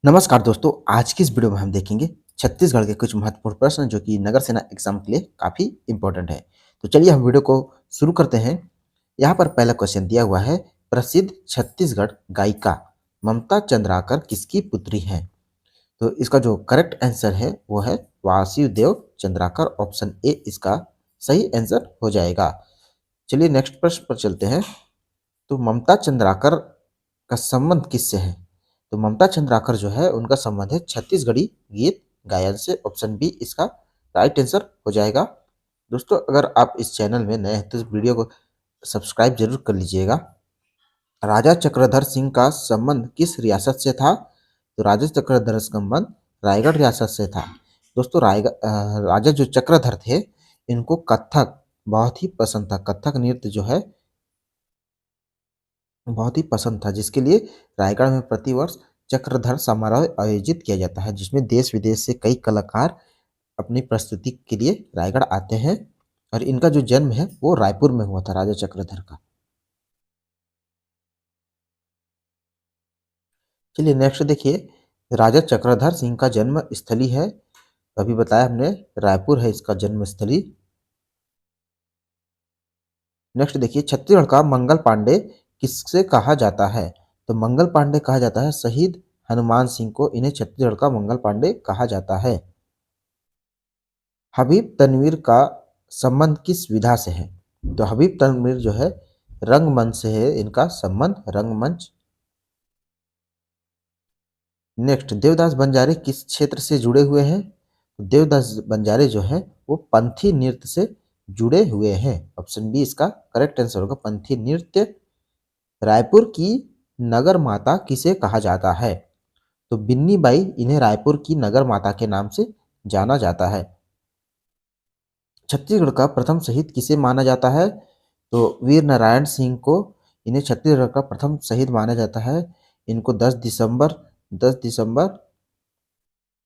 नमस्कार दोस्तों, आज की इस वीडियो में हम देखेंगे छत्तीसगढ़ के कुछ महत्वपूर्ण प्रश्न जो कि नगर सेना एग्जाम के लिए काफ़ी इंपॉर्टेंट है। तो चलिए हम वीडियो को शुरू करते हैं। यहाँ पर पहला क्वेश्चन दिया हुआ है, प्रसिद्ध छत्तीसगढ़ गायिका ममता चंद्राकर किसकी पुत्री हैं? तो इसका जो करेक्ट आंसर है वो है वासुदेव चंद्राकर। ऑप्शन ए इसका सही आंसर हो जाएगा। चलिए नेक्स्ट प्रश्न पर चलते हैं। तो ममता चंद्राकर का संबंध किससे है? तो ममता चंद्राकर जो है उनका संबंध है छत्तीसगढ़ी गीत गायन से। ऑप्शन बी इसका राइट आंसर हो जाएगा। दोस्तों, अगर आप इस चैनल में नए हैं तो इस वीडियो को सब्सक्राइब जरूर कर लीजिएगा। राजा चक्रधर सिंह का संबंध किस रियासत से था? तो राजा चक्रधर का संबंध रायगढ़ रियासत से था। दोस्तों, राजा जो चक्रधर थे इनको कथक बहुत ही पसंद था। कथक नृत्य जो है बहुत ही पसंद था, जिसके लिए रायगढ़ में प्रतिवर्ष चक्रधर समारोह आयोजित किया जाता है, जिसमें देश विदेश से कई कलाकार अपनी प्रस्तुति के लिए रायगढ़ आते हैं। और इनका जो जन्म है वो रायपुर में हुआ था, राजा चक्रधर का। चलिए नेक्स्ट देखिए, राजा चक्रधर सिंह का जन्म स्थली है, अभी बताया हमने, रायपुर है इसका जन्म स्थली। नेक्स्ट देखिए, छत्तीसगढ़ का मंगल पांडे किससे कहा जाता है? तो मंगल पांडे कहा जाता है शहीद हनुमान सिंह को, इन्हें छत्तीसगढ़ का मंगल पांडे कहा जाता है। हबीब तनवीर का संबंध किस विधा से है? तो हबीब तनवीर जो है रंगमंच से है, इनका संबंध रंगमंच। नेक्स्ट, देवदास बंजारे किस क्षेत्र से जुड़े हुए हैं? तो देवदास बंजारे जो है वो पंथी नृत्य से जुड़े हुए हैं। ऑप्शन बी इसका करेक्ट आंसर होगा, पंथी नृत्य। रायपुर की नगर माता किसे कहा जाता है? तो बिन्नी बाई, इन्हें रायपुर की नगर माता के नाम से जाना जाता है। छत्तीसगढ़ का प्रथम शहीद किसे माना जाता है? तो वीर नारायण सिंह को, इन्हें छत्तीसगढ़ का प्रथम शहीद माना जाता है। इनको 10 दिसंबर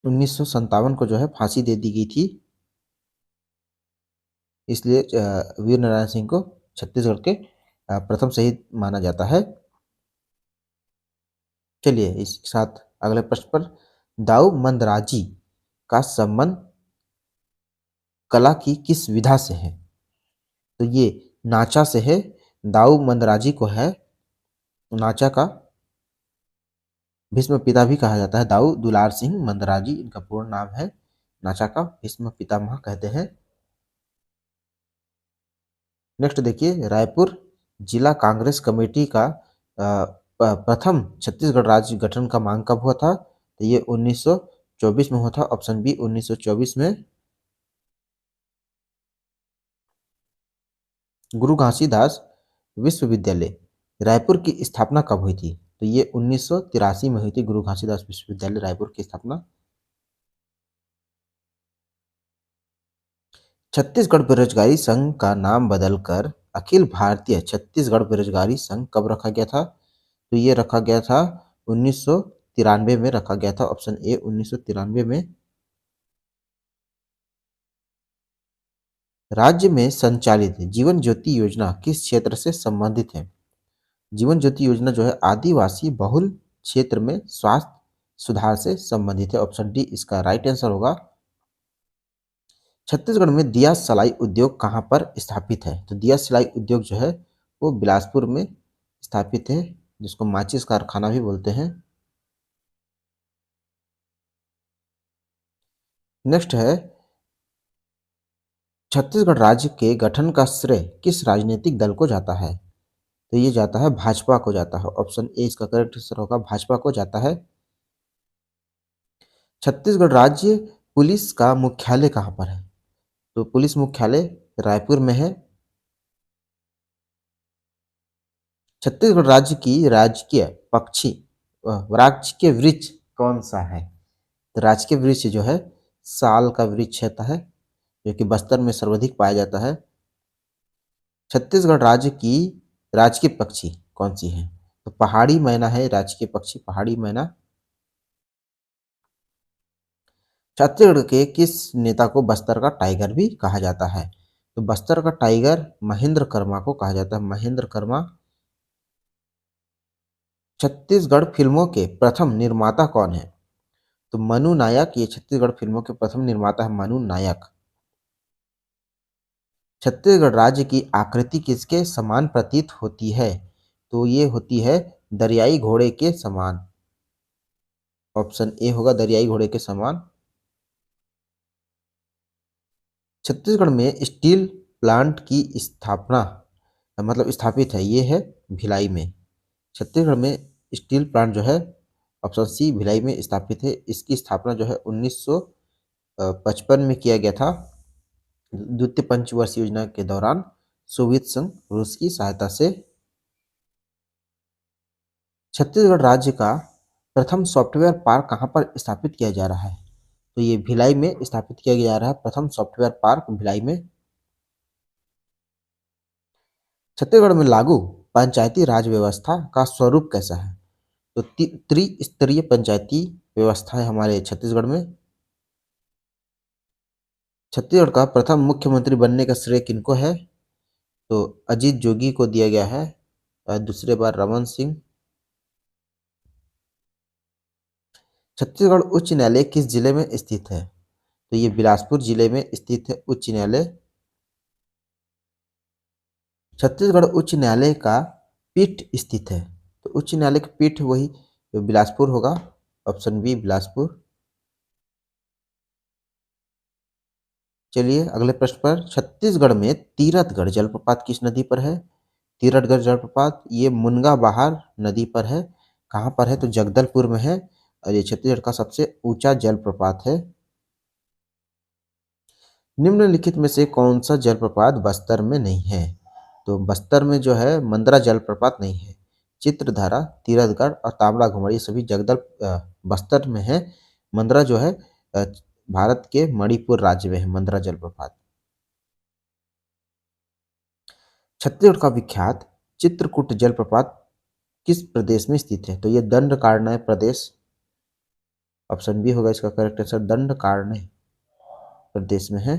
1957 को जो है फांसी दे दी गई थी, इसलिए वीर नारायण सिंह को छत्तीसगढ़ के प्रथम शहीद माना जाता है। चलिए इसके साथ अगले प्रश्न पर, दाऊ मंदराजी का संबंध कला की किस विधा से है? तो ये नाचा से है। दाऊ मंदराजी को है नाचा का भीष्म पिता भी कहा जाता है। दाऊ दुलार सिंह मंदराजी इनका पूर्ण नाम है। नाचा का भीष्म पितामह कहते हैं। नेक्स्ट देखिए, रायपुर जिला कांग्रेस कमेटी का प्रथम छत्तीसगढ़ राज्य गठन का मांग कब हुआ था? तो ये 1924 में हुआ था। ऑप्शन बी 1924 में। गुरु घासीदास विश्वविद्यालय रायपुर की स्थापना कब हुई थी? तो ये 1983 में हुई थी, गुरु घासीदास विश्वविद्यालय रायपुर की स्थापना। छत्तीसगढ़ बेरोजगारी संघ का नाम बदलकर अखिल भारतीय छत्तीसगढ़ बेरोजगारी संघ कब रखा गया था? तो ये रखा गया था 1993 में रखा गया था। ऑप्शन ए 1993 में। राज्य में संचालित जीवन ज्योति योजना किस क्षेत्र से संबंधित है? जीवन ज्योति योजना जो है आदिवासी बहुल क्षेत्र में स्वास्थ्य सुधार से संबंधित है। ऑप्शन डी इसका राइट आंसर होगा। छत्तीसगढ़ में दिया सलाई उद्योग कहाँ पर स्थापित है? तो दिया सलाई उद्योग जो है वो बिलासपुर में स्थापित है, जिसको माचिस कारखाना भी बोलते हैं। नेक्स्ट है, छत्तीसगढ़ राज्य के गठन का श्रेय किस राजनीतिक दल को जाता है? तो ये जाता है भाजपा को जाता है। ऑप्शन ए इसका करेक्ट आंसर होगा, भाजपा को जाता है। छत्तीसगढ़ राज्य पुलिस का मुख्यालय कहाँ पर है? तो पुलिस मुख्यालय रायपुर में है। छत्तीसगढ़ राज्य की राजकीय पक्षी राजकीय वृक्ष कौन सा है? तो राजकीय वृक्ष जो है साल का वृक्ष होता है, जो कि बस्तर में सर्वाधिक पाया जाता है। छत्तीसगढ़ राज्य की राजकीय पक्षी कौन सी है? तो पहाड़ी मैना है राजकीय पक्षी, पहाड़ी मैना। छत्तीसगढ़ के किस नेता को बस्तर का टाइगर भी कहा जाता है? तो बस्तर का टाइगर महेंद्र कर्मा को कहा जाता है, महेंद्र कर्मा। छत्तीसगढ़ फिल्मों के प्रथम निर्माता कौन है? तो मनु नायक, ये छत्तीसगढ़ फिल्मों के प्रथम निर्माता है मनु नायक। छत्तीसगढ़ राज्य की आकृति किसके समान प्रतीत होती है? तो ये होती है दरियाई घोड़े के समान। ऑप्शन ए होगा दरियाई घोड़े के समान। छत्तीसगढ़ में स्टील प्लांट की स्थापना मतलब स्थापित है, ये है भिलाई में। छत्तीसगढ़ में स्टील प्लांट जो है ऑप्शन सी भिलाई में स्थापित है। इसकी स्थापना जो है 1955 में किया गया था, द्वितीय पंचवर्षीय योजना के दौरान सोवियत संघ रूस की सहायता से। छत्तीसगढ़ राज्य का प्रथम सॉफ्टवेयर पार्क कहाँ पर स्थापित किया जा रहा है? तो ये भिलाई में स्थापित किया जा रहा है, प्रथम सॉफ्टवेयर पार्क भिलाई में। छत्तीसगढ़ में लागू पंचायती राज व्यवस्था का स्वरूप कैसा है? तो त्रिस्तरीय पंचायती व्यवस्था है हमारे छत्तीसगढ़ में। छत्तीसगढ़ का प्रथम मुख्यमंत्री बनने का श्रेय किनको है? तो अजीत जोगी को दिया गया है, दूसरे बार रमन सिंह। छत्तीसगढ़ उच्च न्यायालय किस जिले में स्थित है? तो ये बिलासपुर जिले में स्थित है उच्च न्यायालय। छत्तीसगढ़ उच्च न्यायालय का पीठ स्थित है, तो उच्च न्यायालय का पीठ वही बिलासपुर होगा, ऑप्शन बी बिलासपुर। चलिए अगले प्रश्न पर, छत्तीसगढ़ में तीरथगढ़ जलप्रपात किस नदी पर है? तीरथगढ़ जलप्रपात ये मुनगा बहार नदी पर है। कहाँ पर है? तो जगदलपुर में है, और ये छत्तीसगढ़ का सबसे ऊंचा जलप्रपात है। निम्नलिखित में से कौन सा जलप्रपात बस्तर में नहीं है? तो बस्तर में जो है मंदरा जलप्रपात नहीं है। चित्रधारा, तीरथगढ़ और तांबड़ा घुमर ये सभी बस्तर में है। मंदरा जो है भारत के मणिपुर राज्य में है मंदरा जलप्रपात। छत्तीसगढ़ का विख्यात चित्रकूट जलप्रपात किस प्रदेश में स्थित है? तो ये दंडकारण्य प्रदेश, ऑप्शन बी होगा इसका करेक्ट आंसर, दंडकारण्य प्रदेश में है।